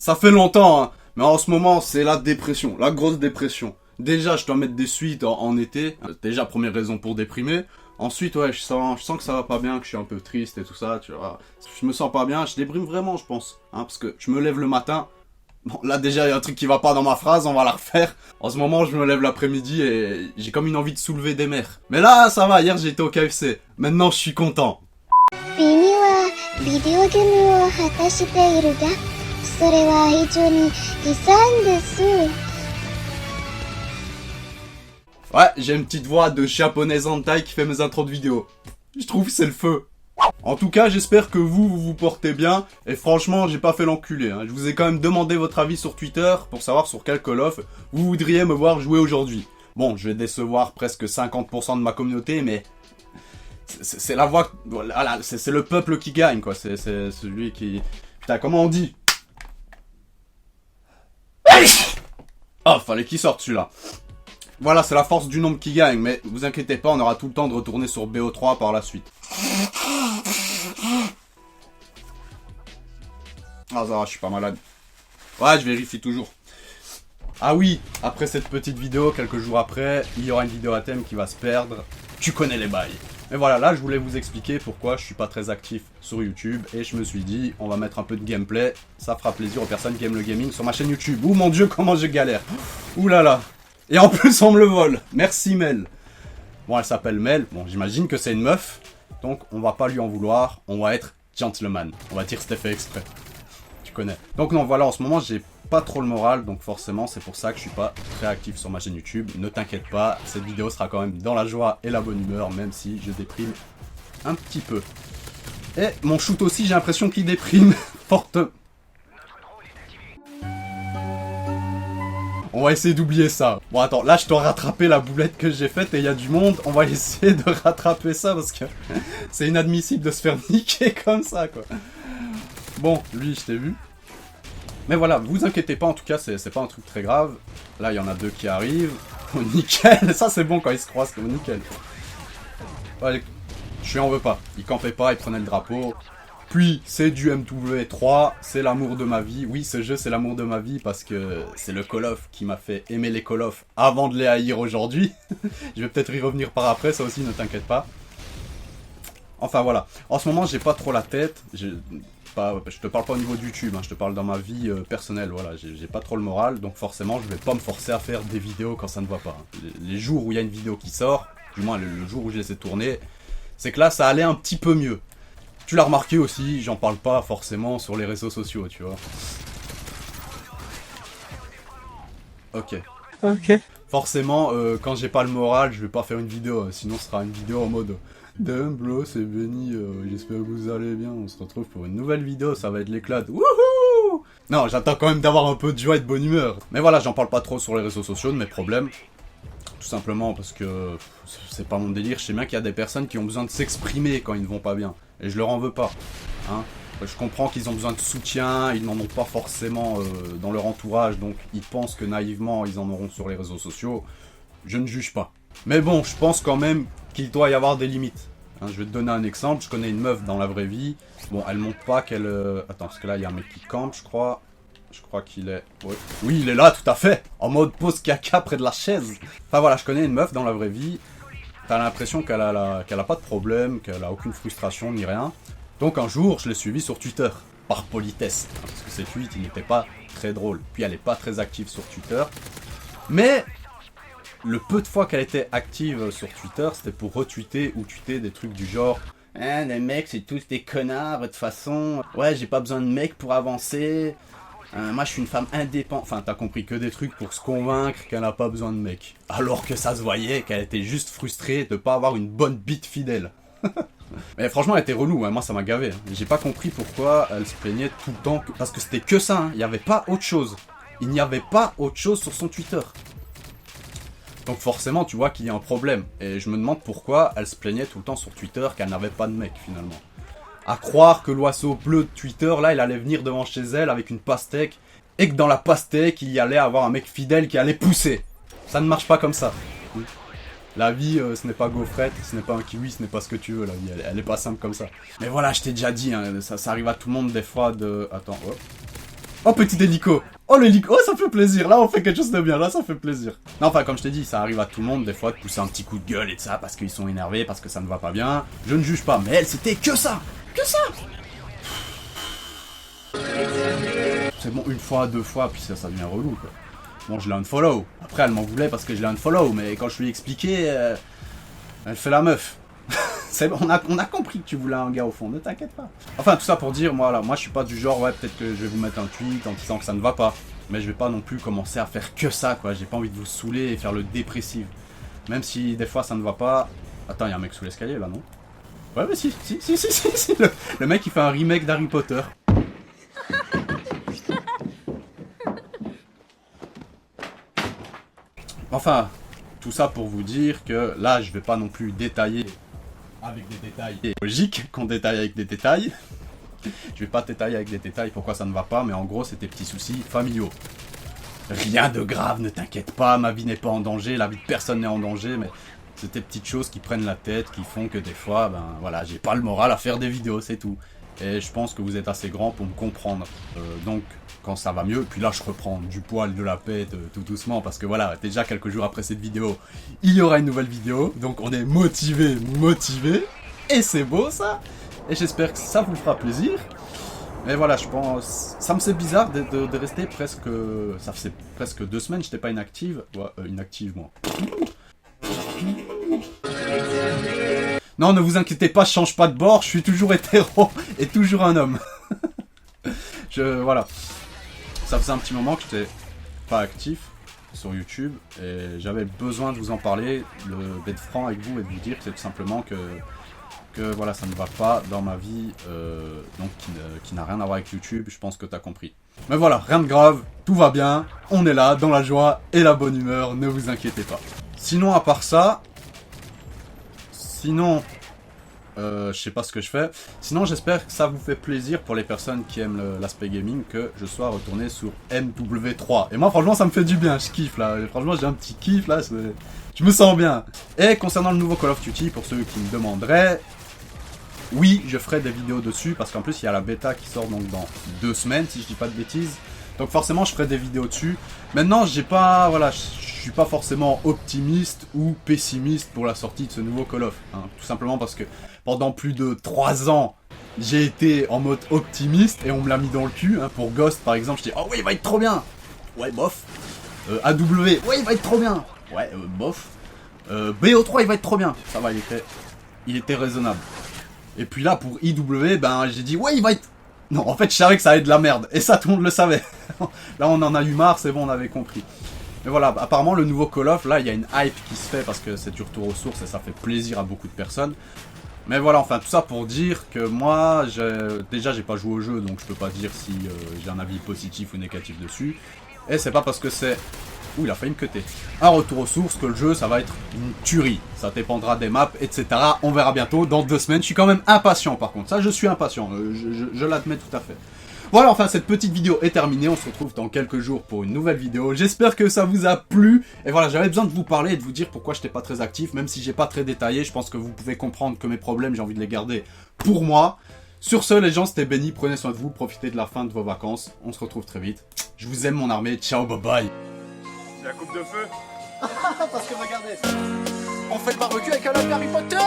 Ça fait longtemps, hein. Mais en ce moment, c'est la dépression, la grosse dépression. Déjà, je dois mettre des suites en été. Déjà, première raison pour déprimer. Ensuite, ouais, je sens que ça va pas bien, que je suis un peu triste et tout ça, tu vois. Je me sens pas bien, je déprime vraiment, je pense. Hein, parce que je me lève le matin. Bon, là, déjà, il y a un truc qui va pas dans ma phrase, on va la refaire. En ce moment, je me lève l'après-midi et j'ai comme une envie de soulever des mers. Mais là, ça va, hier, j'étais au KFC. Maintenant, je suis content. Ouais, j'ai une petite voix de japonaise hentai qui fait mes intros de vidéos. Je trouve que c'est le feu. En tout cas, j'espère que vous portez bien. Et franchement, j'ai pas fait l'enculé. Hein. Je vous ai quand même demandé votre avis sur Twitter pour savoir sur quel Call of vous voudriez me voir jouer aujourd'hui. Bon, je vais décevoir presque 50% de ma communauté, mais c'est la voix... Voilà, c'est le peuple qui gagne, quoi. C'est celui qui... Putain, comment on dit? Oh, fallait qu'il sorte celui-là. Voilà, c'est la force du nombre qui gagne, mais vous inquiétez pas, on aura tout le temps de retourner sur BO3 par la suite. Ah, ça va, je suis pas malade. Ouais, je vérifie toujours. Ah oui, après cette petite vidéo, quelques jours après, il y aura une vidéo à thème qui va se perdre. Tu connais les bails. Mais voilà, là, je voulais vous expliquer pourquoi je suis pas très actif sur YouTube. Et je me suis dit, on va mettre un peu de gameplay. Ça fera plaisir aux personnes qui aiment le gaming sur ma chaîne YouTube. Ouh mon dieu, comment je galère. Ouh là là. Et en plus, on me le vole. Merci Mel. Bon, elle s'appelle Mel. Bon, j'imagine que c'est une meuf. Donc, on va pas lui en vouloir. On va être gentleman. On va dire que c'était fait exprès. Tu connais. Donc, non, voilà, en ce moment, j'ai pas trop le moral. Donc, forcément, c'est pour ça que je suis pas très actif sur ma chaîne YouTube. Ne t'inquiète pas. Cette vidéo sera quand même dans la joie et la bonne humeur. Même si je déprime un petit peu. Et mon shoot aussi, j'ai l'impression qu'il déprime fortement. On va essayer d'oublier ça. Bon, attends, là, je dois rattraper la boulette que j'ai faite et il y a du monde. On va essayer de rattraper ça parce que c'est inadmissible de se faire niquer comme ça, quoi. Bon, lui, je t'ai vu. Mais voilà, vous inquiétez pas, en tout cas, c'est pas un truc très grave. Là, il y en a deux qui arrivent. Oh, nickel. Ça, c'est bon quand ils se croisent, comme nickel. Allez, je lui en veux pas. Il campait pas, il prenait le drapeau. Puis, c'est du MW3, c'est l'amour de ma vie. Oui, ce jeu, c'est l'amour de ma vie parce que c'est le Call of qui m'a fait aimer les Call of avant de les haïr aujourd'hui. Je vais peut-être y revenir par après, ça aussi, ne t'inquiète pas. Enfin, voilà. En ce moment, j'ai pas trop la tête. Je te parle pas au niveau de YouTube, hein, je te parle dans ma vie personnelle. Voilà, j'ai pas trop le moral, donc forcément, je vais pas me forcer à faire des vidéos quand ça ne va pas. Les jours où il y a une vidéo qui sort, du moins le jour où je les ai tournées, c'est que là, ça allait un petit peu mieux. Tu l'as remarqué aussi, j'en parle pas forcément sur les réseaux sociaux, tu vois. Ok. Ok. Forcément, quand j'ai pas le moral, je vais pas faire une vidéo, sinon ce sera une vidéo en mode Damn bro, c'est Benny, j'espère que vous allez bien, on se retrouve pour une nouvelle vidéo, ça va être l'éclat. Wouhou! Non, j'attends quand même d'avoir un peu de joie et de bonne humeur. Mais voilà, j'en parle pas trop sur les réseaux sociaux de mes problèmes. Tout simplement parce que c'est pas mon délire, je sais bien qu'il y a des personnes qui ont besoin de s'exprimer quand ils ne vont pas bien. Et je leur en veux pas. Hein. Je comprends qu'ils ont besoin de soutien, ils n'en ont pas forcément dans leur entourage, donc ils pensent que naïvement ils en auront sur les réseaux sociaux. Je ne juge pas. Mais bon, je pense quand même qu'il doit y avoir des limites. Hein, je vais te donner un exemple, je connais une meuf dans la vraie vie. Bon, elle montre pas qu'elle... Attends, parce que là il y a un mec qui campe, je crois. Je crois qu'il est... Ouais. Oui, il est là, tout à fait. En mode pause caca près de la chaise. Enfin voilà, je connais une meuf dans la vraie vie. T'as l'impression qu'elle a pas de problème, qu'elle a aucune frustration ni rien. Donc un jour, je l'ai suivie sur Twitter. Par politesse. Hein, parce que ses tweets, il n'était pas très drôle. Puis elle est pas très active sur Twitter. Mais... le peu de fois qu'elle était active sur Twitter, c'était pour retweeter ou tweeter des trucs du genre... Hein, les mecs, c'est tous des connards, de toute façon. Ouais, j'ai pas besoin de mecs pour avancer. Moi je suis une femme indépendante, enfin t'as compris que des trucs pour se convaincre qu'elle n'a pas besoin de mec. Alors que ça se voyait qu'elle était juste frustrée de pas avoir une bonne bite fidèle. Mais franchement elle était relou, hein. Moi ça m'a gavé. Hein. J'ai pas compris pourquoi elle se plaignait tout le temps, parce que c'était que ça, hein. Il n'y avait pas autre chose. Il n'y avait pas autre chose sur son Twitter. Donc forcément tu vois qu'il y a un problème. Et je me demande pourquoi elle se plaignait tout le temps sur Twitter qu'elle n'avait pas de mec finalement. À croire que l'oiseau bleu de Twitter, là, il allait venir devant chez elle avec une pastèque, et que dans la pastèque, il y allait avoir un mec fidèle qui allait pousser. Ça ne marche pas comme ça. La vie, ce n'est pas gaufrette, ce n'est pas un kiwi, ce n'est pas ce que tu veux, la vie, elle est pas simple comme ça. Mais voilà, je t'ai déjà dit, hein, ça arrive à tout le monde des fois de... Attends, hop. Oh, petit hélico. Oh, l'hélico. Oh, ça fait plaisir. Là, on fait quelque chose de bien. Là, ça fait plaisir. Non, enfin, comme je t'ai dit, ça arrive à tout le monde, des fois, de pousser un petit coup de gueule et de ça, parce qu'ils sont énervés, parce que ça ne va pas bien. Je ne juge pas. Mais elle, c'était que ça. Que ça. C'est bon, une fois, deux fois, puis ça devient relou, quoi. Bon, je l'ai unfollow. Après, elle m'en voulait parce que je l'ai unfollow, mais quand je lui ai expliqué, elle fait la meuf. C'est bon, on a compris que tu voulais un gars au fond, ne t'inquiète pas. Enfin, tout ça pour dire, moi je suis pas du genre, ouais, peut-être que je vais vous mettre un tweet en disant que ça ne va pas. Mais je vais pas non plus commencer à faire que ça, quoi. J'ai pas envie de vous saouler et faire le dépressif. Même si des fois ça ne va pas. Attends, il y a un mec sous l'escalier là, non? Ouais, mais si. Le mec il fait un remake d'Harry Potter. Enfin, tout ça pour vous dire que là, je vais pas non plus détailler avec des détails logiques, qu'on détaille avec des détails. Je vais pas détailler avec des détails pourquoi ça ne va pas, mais en gros, c'est des petits soucis familiaux. Rien de grave, ne t'inquiète pas, ma vie n'est pas en danger, la vie de personne n'est en danger, mais c'est des petites choses qui prennent la tête, qui font que des fois, ben voilà, j'ai pas le moral à faire des vidéos, c'est tout. Et je pense que vous êtes assez grand pour me comprendre. Donc, quand ça va mieux, puis là je reprends du poil de la pète tout doucement, parce que voilà, déjà quelques jours après cette vidéo, il y aura une nouvelle vidéo, donc on est motivé, et c'est beau ça, et j'espère que ça vous fera plaisir. Mais voilà, je pense, ça me fait bizarre de rester presque, ça faisait presque 2 semaines, j'étais pas inactive, ouais, inactive moi. Non, ne vous inquiétez pas, je change pas de bord, je suis toujours hétéro et toujours un homme. Voilà. Ça faisait un petit moment que j'étais pas actif sur YouTube et j'avais besoin de vous en parler, d'être franc avec vous et de vous dire que c'est tout simplement que voilà, ça ne va pas dans ma vie, donc qui n'a rien à voir avec YouTube, je pense que t'as compris. Mais voilà, rien de grave, tout va bien, on est là, dans la joie et la bonne humeur, ne vous inquiétez pas. Sinon, à part ça, je sais pas ce que je fais. Sinon, j'espère que ça vous fait plaisir pour les personnes qui aiment l'aspect gaming que je sois retourné sur MW3. Et moi, franchement, ça me fait du bien, je kiffe là. Et franchement, j'ai un petit kiff là, je me sens bien. Et concernant le nouveau Call of Duty, pour ceux qui me demanderaient, oui, je ferai des vidéos dessus parce qu'en plus, il y a la bêta qui sort donc dans 2 semaines, si je dis pas de bêtises. Donc forcément, je ferai des vidéos dessus. Maintenant, je suis pas forcément optimiste ou pessimiste pour la sortie de ce nouveau Call of. Hein, tout simplement parce que pendant plus de 3 ans, j'ai été en mode optimiste et on me l'a mis dans le cul. Hein. Pour Ghost, par exemple, je dis « Oh oui, il va être trop bien !» Ouais, bof. AW, ouais, il va être trop bien. Ouais, bof. BO3, il va être trop bien. Ça va, il était raisonnable. Et puis là, pour IW, ben, j'ai dit « Ouais, il va être... » Non, en fait, je savais que ça allait être de la merde. Et ça, tout le monde le savait. Là, on en a eu marre, c'est bon, on avait compris. Mais voilà, apparemment, le nouveau Call of, là, il y a une hype qui se fait parce que c'est du retour aux sources et ça fait plaisir à beaucoup de personnes. Mais voilà, enfin, tout ça pour dire que moi, déjà, j'ai pas joué au jeu, donc je peux pas dire si j'ai un avis positif ou négatif dessus. Et c'est pas parce que c'est... Ouh, il a failli me cutter. Un retour aux sources que le jeu, ça va être une tuerie. Ça dépendra des maps, etc. On verra bientôt, dans 2 semaines. Je suis quand même impatient, par contre. Ça, je suis impatient. Je l'admets tout à fait. Voilà, enfin, cette petite vidéo est terminée. On se retrouve dans quelques jours pour une nouvelle vidéo. J'espère que ça vous a plu. Et voilà, j'avais besoin de vous parler et de vous dire pourquoi j'étais pas très actif. Même si j'ai pas très détaillé, je pense que vous pouvez comprendre que mes problèmes, j'ai envie de les garder pour moi. Sur ce, les gens, c'était Benny. Prenez soin de vous. Profitez de la fin de vos vacances. On se retrouve très vite. Je vous aime, mon armée. Ciao, bye bye. La coupe de feu. Parce que regardez, on fait le barbecue avec un Harry Potter.